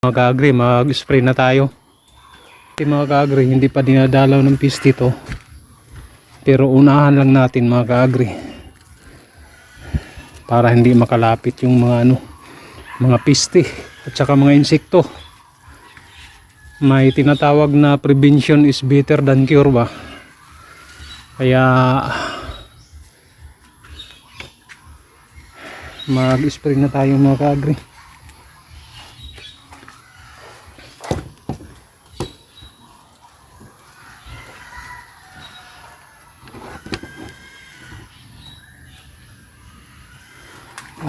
Mga ka-agri, mag-spray na tayo. Mga ka-agri, hindi pa dinadalaw ng piste to. Pero unahan lang natin mga ka-agri. Para hindi makalapit yung mga piste at saka mga insekto. May tinatawag na prevention is better than cure ba? Kaya mag-spray na tayo mga ka-agri.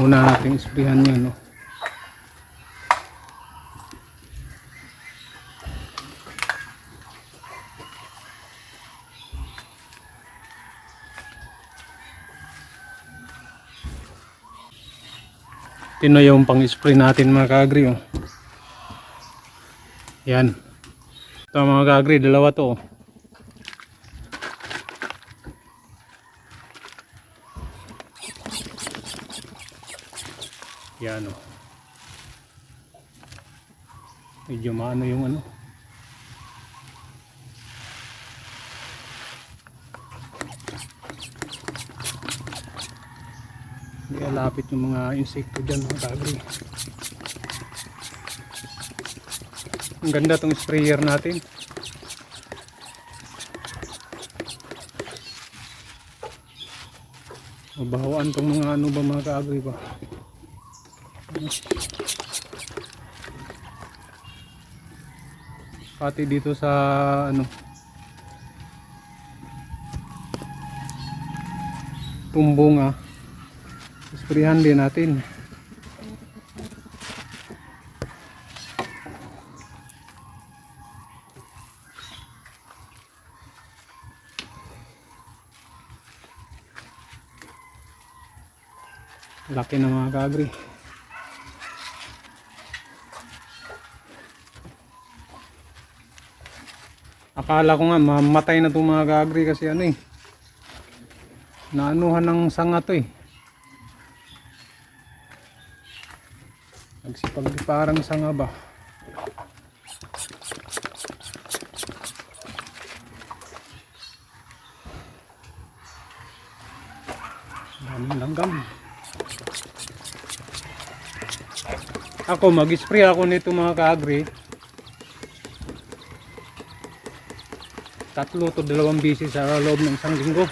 Una natin isprayan yan, no? Ito na yung pang-spray natin mga ka-agri, oh. Yan. Ito mga ka-agri, dalawa to, oh. Yan, oh. Medyo maano yung ano. Hindi alapit yung mga insekto dyan mga ka-agri. Ang ganda tong sprayer natin. Mabahawaan tong mga ano ba mga ka-agri ba. Pati dito sa ano tumbong sprayan din natin. Laki na mga ka-agri. Akala ko nga mamatay na itong mga ka-agri kasi ano naanuhan ng sanga to nagsipag parang sanga ba. Daming langgam. Ako mag-spray ako nito mga ka-agri 3 to 2 beses sa loob ng isang linggo.